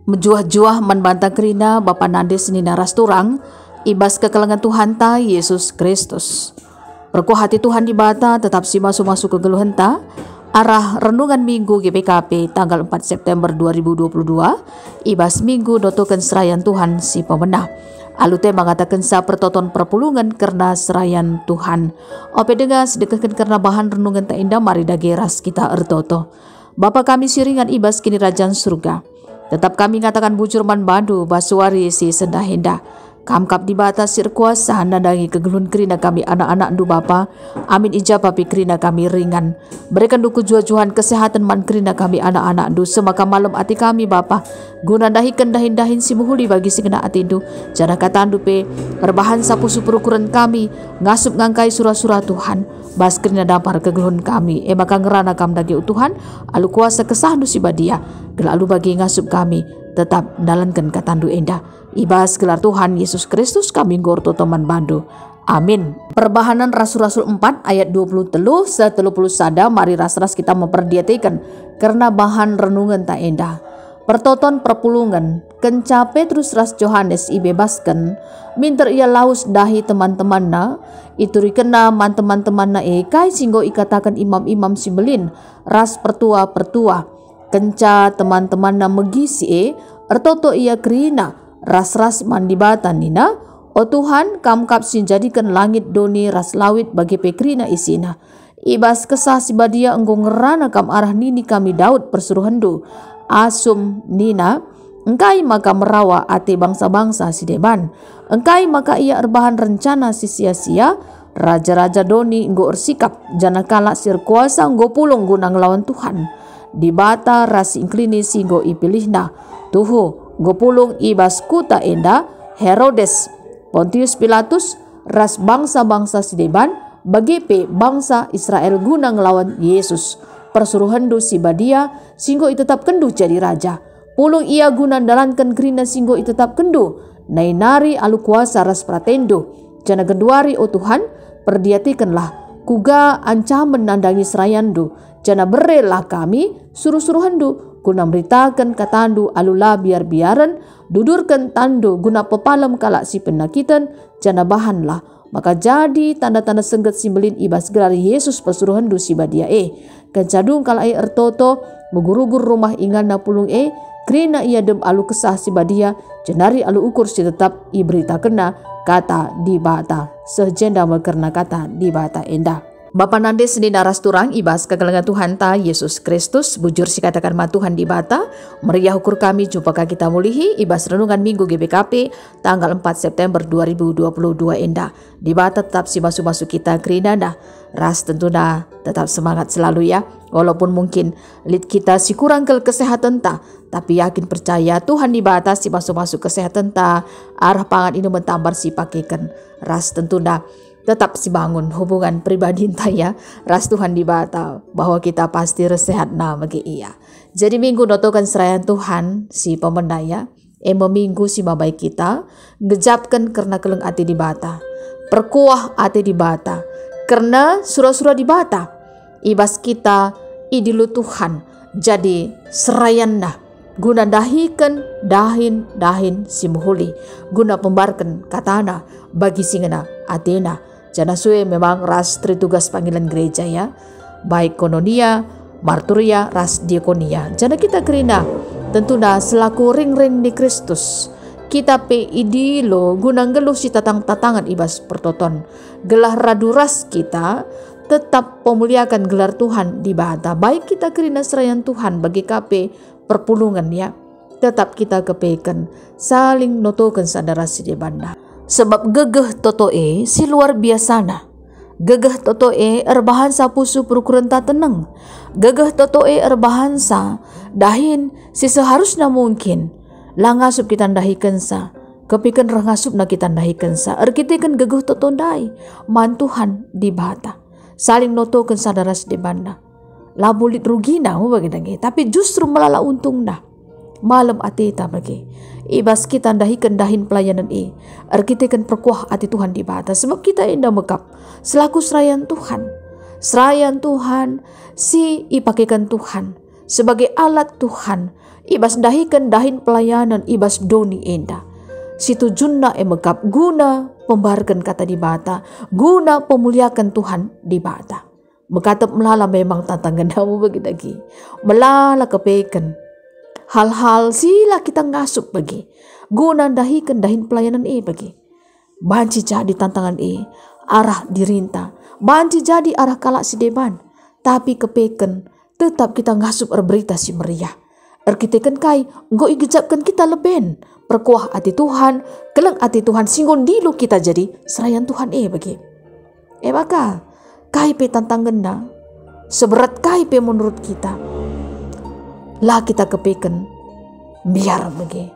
Menjuah-juah membantah kerina Bapa Nandes ni naras turang ibas kekelengan Tuhan ta Yesus Kristus. Berkuah hati Tuhan di bata tetap si masuk-masuk ke geluhan ta arah renungan Minggu GPKP tanggal 4 September 2022 ibas Minggu dotokan serayan Tuhan si pemenah. Alute mengatakan sa pertoton perpulungan karena serayan Tuhan. Ope dengar sedekahkan karena bahan renungan ta indah mari dageras kita ertoto. Bapa kami siringan ibas kini rajaan surga. Tetap kami ngatakan bujur man badu basuari si sendah hendah. Kamkap di batas sir kuasa nandangi kegelun kerina kami anak-anak ndu Bapa. Amin ijabah kerina kami ringan. Berikan duku jua-juhan kesehatan man kerina kami anak-anak ndu. Semaka malam hati kami Bapa. Guna dahikan dahin-dahin si muhuli bagi si kena hati ndu. Jana kata ndu pe. Perbahan sapu superukuran kami. Ngasup ngangkai surah-surah Tuhan. Bas kerina dampar kegelun kami. Maka ngerana kam dagi Tuhan. Alu kuasa kesah ndu si badia. Gelalu bagi ngasup kami. Tetap dalankan kata ndu endah. Ibas gelar Tuhan Yesus Kristus kami gorto teman bandu. Amin. Perbahanan Rasul-Rasul 4 ayat 20 sada mari ras-ras kita memperdiatikan karena bahan renungan tak endah. Pertoton perpulungan kenca Petrus ras Yohanes ibebaskan minter ia laus dahi teman-temanna ituri kena man teman-temanna kai singgo ikatakan imam-imam sibelin ras pertua-pertua kenca teman-temanna megisi ertoto ia kerina ras-ras mandibatan nina, o Tuhan kamkap sinjadikan langit doni ras lawit bagi pekrina isina. Ibas kesah si badia engkau ngerana kam arah nini kami Daud persuruhandu. Asum nina, engkai maka merawa ate bangsa-bangsa si deban. Engkai maka ia erbahan rencana si sia-sia. Raja-raja doni engkau ersikap, jana kala sir kuasa engkau pulung gunang lawan Tuhan. Di bata ras inklini si engkau ipilihna. Tuhu. Gopulung ibas kuta enda Herodes Pontius Pilatus ras bangsa-bangsa sideban bagi pe bangsa Israel guna ngelawan Yesus persuruhan du si badia singgo tetap kendu jadi raja pulung ia guna dalankan kerina singgo tetap kendu nainari alu kuasa ras pratendo jana genduari o Tuhan perdiatikanlah kuga ancaman nandangi serayandu jana berelah kami suruh-suruhandu guna meritakan katandu alula biar-biaran dudurkan tandu guna pepalam kalak si penakitan jana bahanlah maka jadi tanda-tanda sengget simbelin ibas gelar Yesus pesuruhan du si badia kencadung kalak ertoto megurugur rumah ingana pulung krina ia dem alu kesah si badia jenari alu ukur si tetap iberita kena kata di bata sejenda mekerna kata di bata endah. Bapa Nandes di naras turang ibas kegelengan Tuhan ta Yesus Kristus bujur si katakan ma Tuhan di bata meriah ukur kami jumpa kita mulihi ibas renungan Minggu GBKP tanggal 4 September 2022 endah di bata tetap si masuk-masuk kita kerinana ras tentunya tetap semangat selalu ya walaupun mungkin lid kita si kurang ke kesehatan ta tapi yakin percaya Tuhan di bata si masuk-masuk kesehatan ta arah pangan ini mentambar si pakekan ras tentunya tetap si bangun hubungan pribadi ya ras Tuhan di bata bahwa kita pasti resehat bagi ia. Jadi minggu notokan serayan Tuhan si pemendaya minggu si babai kita ngejapkan karena keleng ati di bata perkuah ati di bata karena surah-surah di bata ibas kita idilu Tuhan jadi serayan guna dahikan dahin si muhuli guna pembarkan katana bagi singena atena jana suwe memang ras tritugas panggilan gereja ya baik kononia marturia ras diakonia jana kita kerina tentunya selaku ring-ring di Kristus kita pe idilo gunang geluh si tatang-tatangan ibas pertoton gelah raduras kita tetap pemuliakan gelar Tuhan di bata baik kita kerina serayan Tuhan bagi KP perpulungan ya tetap kita kepekan saling notokan sadara si debanda sebab gegeh totoe si luar biasana gegeh totoe erbahan sa pusu perukuran ta teneng gegeh totoe erbahan sa dahin si seharusnya mungkin langasup kita dahikan sa kepikan rangasup na kita dahikan sa erkitekan gegeh totondai mantuhan di bata saling notokan sadara si debanda labulit rugina bagi tapi justru melala untung malam atita bagi ibas kita dahikan dahin pelayanan arkitekan perkuah ati Tuhan di bata sebab kita indah mekap selaku serayan Tuhan si ipakekan Tuhan sebagai alat Tuhan ibas dahikan dahin pelayanan ibas doni enda. Situ junna emekap guna pembarkan kata di bata, guna pemuliakan Tuhan di bata. Bekatap melala memang tantangan kamu bagi lagi. Melala kepekan. Hal-hal sila kita ngasup bagi. Guna dahikan dahin pelayanan bagi. Banci jadi tantangan arah dirinta. Banci jadi arah kalak si deban. Tapi kepekan tetap kita ngasup berita si meriah. Kita kan kai engkau igejapkan kita leben. Perkuah hati Tuhan, keleng hati Tuhan singgon dilu kita jadi serayan Tuhan bagi. Maka kai pe tantangan na seberat kai pe menurut kita. Lah kita kepekan biar bagi.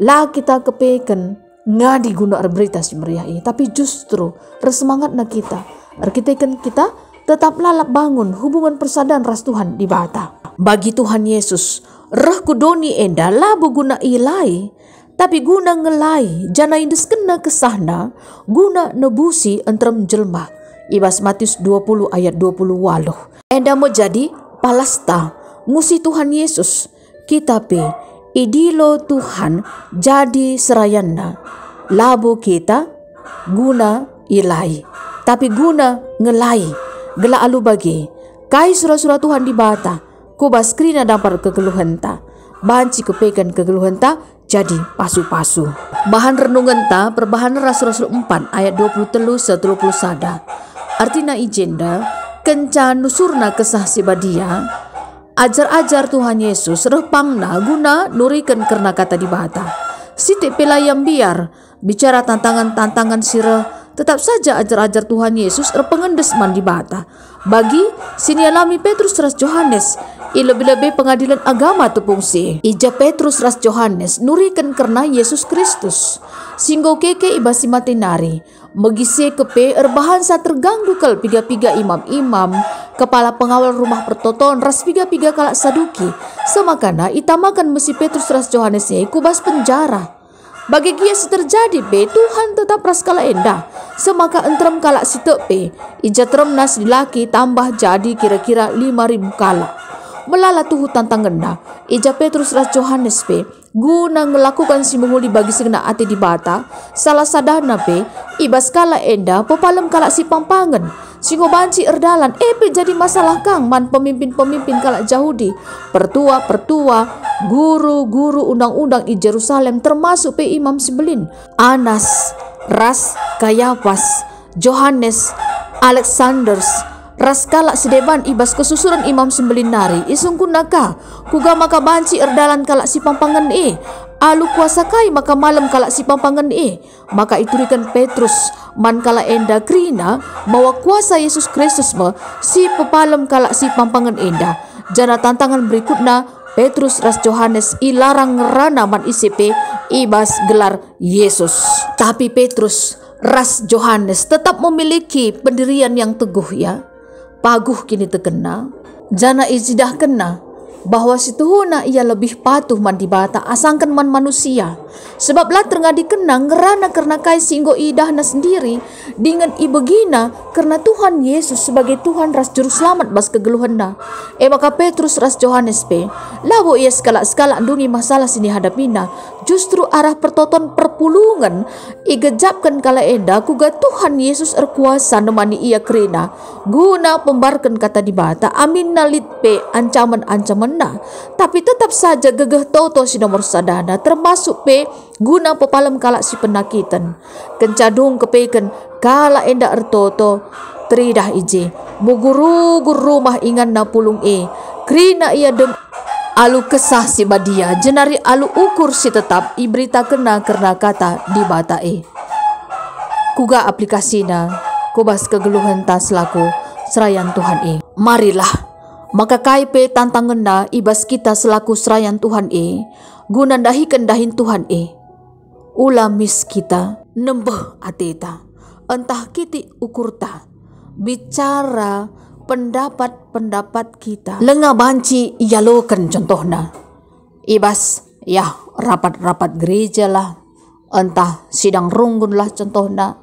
Lah kita kepekan ngadi guna berita si meriah tapi justru bersemangat na kita. Kita kan kita tetap lalap bangun hubungan persaudaraan ras Tuhan di bata. Bagi Tuhan Yesus, reh kudoni enda labu guna ilai, tapi guna ngelai, jana indes kena kesahna, guna nebusi entrem jelma. Ibas Matius 20 ayat 20 waluh. Enda mau jadi palasta, ngusi Tuhan Yesus, kita pe, idilo Tuhan jadi serayanna. Labu kita guna ilai, tapi guna ngelai, gela alu bagi, kai surah-surah Tuhan di bata, kubas krina dapat kegeluhan ta, banci kepekan kegeluhan ta, jadi pasu-pasu. Bahan renungan ta, perbahan Rasul-Rasul 4 ayat 23 30 sada. Artina ijenda, kencan nusurna kesah sibadia, ajar-ajar Tuhan Yesus, repangna guna nurikan karena kata di bata. Siti pelayam biar, bicara tantangan-tantangan sirah, tetap saja ajar-ajar Tuhan Yesus repengendes man di bata. Bagi sini alami Petrus ras Yohanes, lebih-lebih pengadilan agama tu fungsi. Ija Petrus ras Yohanes nurikan karena Yesus Kristus. Singgo keke ibasi matinari, megise kepe erbahan sa terganggu kal piga-piga imam-imam, kepala pengawal rumah pertoton ras piga-piga kalak saduki. Semakana itamakan mesi Petrus ras Yohanes kubas penjara. Bagi kia terjadi be Tuhan tetap ras kala endah. Semaka entrem kalak si tepe, ija terem nas dilaki tambah jadi kira-kira 5.000 kalak. Melala tuhu tantangan dah, ija Petrus ras Yohanes pe, guna ngelakukan si menguli bagi segena ati di bata, salah sadana pe, ibas kala endah, popalem kalak si pampangan. Singo banci erdalan, pe jadi masalah kang man pemimpin-pemimpin kalak Yahudi, pertua-pertua, guru-guru undang-undang di Jerusalem termasuk pe Imam Sibelin, Anas, ras Kayafas, Yohanes, Alexanders, ras kalak sedeban ibas kesusuran Imam Sibelin nari, isung kunaka, kuga maka banci erdalan kalak si pampangan alu kuasa kai maka malam kalak si pampangan maka iturikan Petrus man kala enda krina bawa kuasa Yesus Kristus si pepalem kalak si pampangan enda. Jana tantangan berikutnya Petrus ras Yohanes ilarang ngerana man ICP ibas gelar Yesus. Tapi Petrus ras Yohanes tetap memiliki pendirian yang teguh ya. Paguh kini terkena, jana izidah kena bahwa situhuna ia lebih patuh man dibata asangkan man manusia. Sebab lah terngadi kena ngerana karena kai singgo idahna sendiri dengan ibegina karena Tuhan Yesus sebagai Tuhan ras juru selamat bas kegeluhanna. Maka Petrus ras Yohanes pe labo ia skala-skala andungi masalah sini hadapina justru arah pertoton perpulungan igejapkan kala enda kuga Tuhan Yesus erkuasa nemani ia kerina guna pembarkan kata dibata amin nalit pe ancaman-ancaman na. Tapi tetap saja gegeh toto si nomor sadana termasuk pe guna pepalem kalak si penakitan kencadung kepeken kala enda ertoto tridah ije muguru-gur rumah ingan na pulung krina ia dem alu kesah si badia jenari alu ukur si tetap iberita kena karena kata di bata kuga aplikasina kubas kegeluhan tas laku serayan Tuhan marilah maka kaipe tantangan na ibas kita selaku serayan Tuhan guna dahikan dahin Tuhan ulamis kita nembeh ateta entah kiti ukurta bicara pendapat-pendapat kita lenga banci iyalokan contohna ibas ya rapat-rapat gereja lah entah sidang runggun lah contohna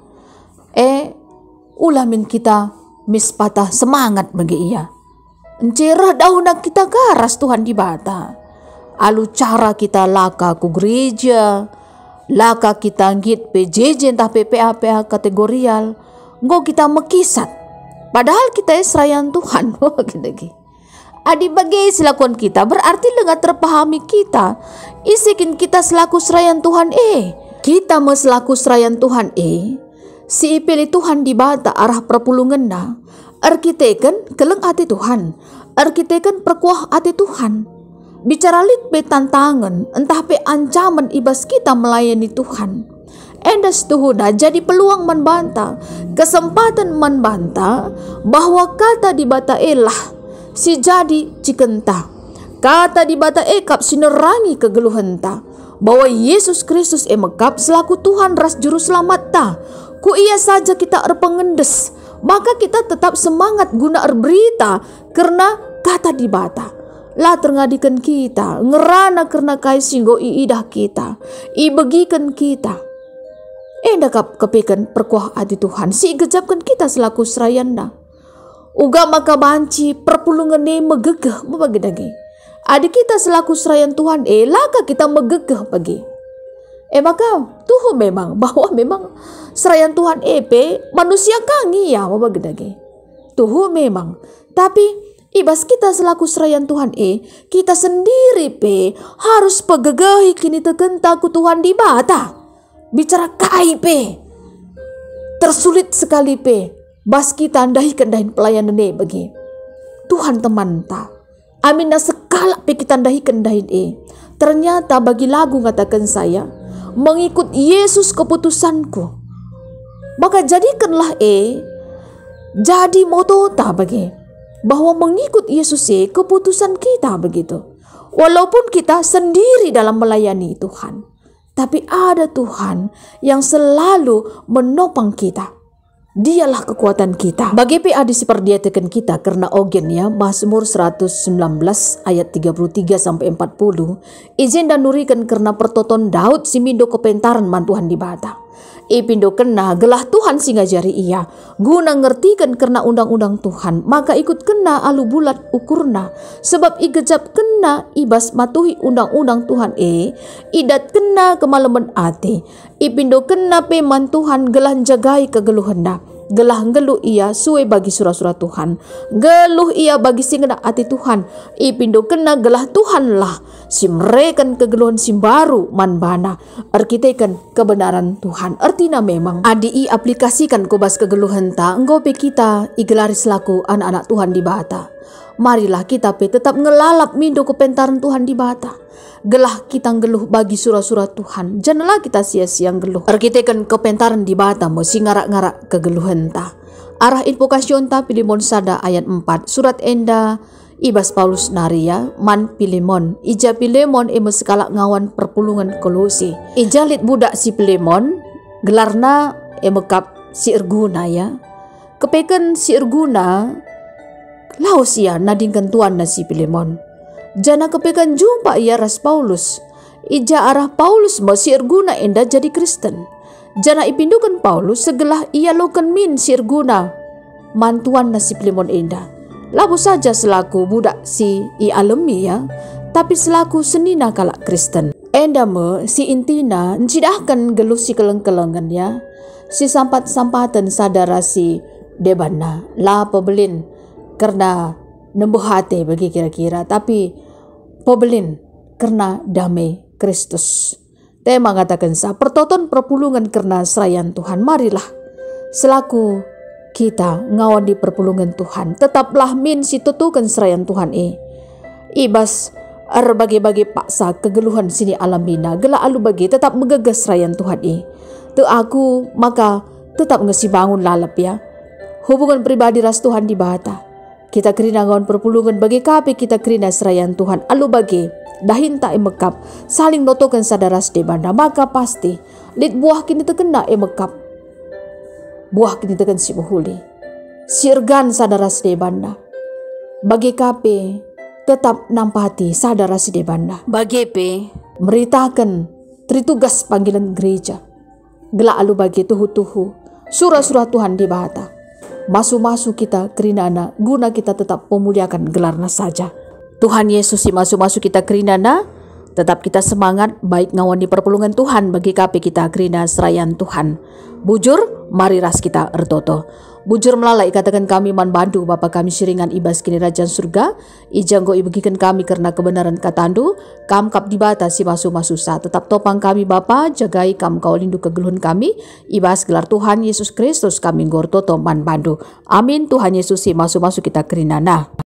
ulamin kita mispatah semangat bagi ia encerah dauna kita garas Tuhan di bata Alu cara kita laka ku gereja, laka kita ngit PJJ entah PPA kategorial, nggo kita mekisat. Padahal kita serayan Tuhan. Adi bagai selakuan kita berarti lengat terpahami kita. Isikin kita selaku serayan Tuhan kita selaku serayan Tuhan si pilih Tuhan di bata arah perpulungan na. Arkiteken keleng hati Tuhan, arkiteken perkuah hati Tuhan. Bicara lit pe tantangan, entah pe ancaman ibas kita melayani Tuhan. Endas tuhuna jadi peluang membantah, kesempatan membantah bahwa kata di bata elah si jadi cikenta. Kata di bata ekap sinerangi kegeluhenta bahwa Yesus Kristus emekap selaku Tuhan ras juru selamat ta. Ku ia saja kita erpengendes, maka kita tetap semangat guna berita karena kata di bata lah terngadikan kita ngerana karena kai singgo iidah kita ibegikan kita endakap kepekan perkuah hati Tuhan si gejapkan kita selaku serayanda uga maka banci perpulungan megegeh membagi-dagi adik kita selaku serayan Tuhan laka kita megegeh bagi maka tuh memang bahwa memang serayan Tuhan manusia kangi ya membagi-dagi tuh memang tapi ibas kita selaku serayan Tuhan kita sendiri harus pegegahi kini tegenta ku Tuhan di bata bicara kai tersulit sekali bas kita andahi kendahin pelayanan bagi Tuhan teman ta amin na sekala kita andahi kendahin ternyata bagi lagu ngatakan saya mengikut Yesus keputusanku maka jadikanlah jadi moto ta bagi bahwa mengikut Yesus keputusan kita begitu. Walaupun kita sendiri dalam melayani Tuhan, tapi ada Tuhan yang selalu menopang kita. Dialah kekuatan kita. Bagi PA diseperdiakan kita karena ogen ya Mazmur 119 ayat 33 sampai 40. Izin dan nurikan karena pertoton Daud simindo kepentaran mantuhan di bata. Ipindo kena gelah Tuhan singa jari ia guna ngertikan karena undang-undang Tuhan maka ikut kena alu bulat ukurna sebab igejap kena ibas matuhi undang-undang Tuhan idat kena kemalaman ate ipindo kena peman Tuhan gelah jagai kegeluhanda gelah geluh ia suwe bagi surah-surah Tuhan geluh ia bagi singena ati Tuhan ipindo kena gelah Tuhan lah simrekan kegeluhan simbaru manbana arkitekan kebenaran Tuhan artinya memang adi aplikasikan kobas kegeluhan ta nggope kita igelari selaku anak-anak Tuhan di bata marilah kita tetap ngelalap mindo kepentaran Tuhan di bata gelah kita geluh bagi surah-surah Tuhan janganlah kita sia-sia geluh arkitekan kepentaran di bata mesti ngarak-ngarak kegeluhan ta arah invokasyon ta Filemon sada ayat 4 surat enda ibas Paulus naria man Filemon ija Filemon sekala ngawan perpulungan Kolose ijalit budak si Filemon gelarna emekap si Erguna ya kepeken si Erguna laos ia nadingkan tuan na si Filemon jana kepekan jumpa ia ras Paulus ija arah Paulus mo si Erguna enda jadi Kristen jana ipindukan Paulus segelah ia lokan min si Erguna mantuan na si Filemon enda labu saja selaku budak si alemi ya tapi selaku senina kalak Kristen enda me si intina ncidahkan geluh si keleng-kelengan ya si sampat-sampatan sadara si debana la pebelin karena nembuh hati bagi kira-kira tapi pebelin karena damai Kristus tema mengatakan sa pertoton perpulungan karena serayan Tuhan marilah selaku kita ngawan di perpulungan Tuhan tetaplah min si tutukan serayan Tuhan ibas bagi-bagi paksa kegeluhan sini alamina gela alu bagi tetap megegas serayan Tuhan tu aku maka tetap ngesi bangun lalap ya hubungan pribadi ras Tuhan di bata kita kerina ngawan perpulungan bagi kape kita kerina serayan Tuhan alu bagi dahin tak emekap saling notokan sadaras de banda maka pasti lit buah kini terkena emekap buah kini tekan si buhuli sirgan sadaras de banda bagi kape tetap nampati sadaras de banda bagi pe meritakan tritugas panggilan gereja gela alu bagi tuhu-tuhu surah-surah Tuhan di bata masu-masu kita kerinana guna kita tetap memuliakan gelarna saja Tuhan Yesus si masu-masu kita kerinana Tetap kita semangat baik ngawan di perpulungan Tuhan bagi kape kita kerina serayan Tuhan. Bujur, mari ras kita ertoto. Bujur melalai katakan kami man bandu Bapa kami siringan ibas kini Rajaan Surga. Ijanggo ibagikan kami karena kebenaran katandu. Kam kap dibata si masu sa. Tetap topang kami Bapa, jagai kam kau lindu kegeluhan kami. Ibas gelar Tuhan Yesus Kristus kami gortoto man bandu. Amin. Tuhan Yesus si masu kita kerinana.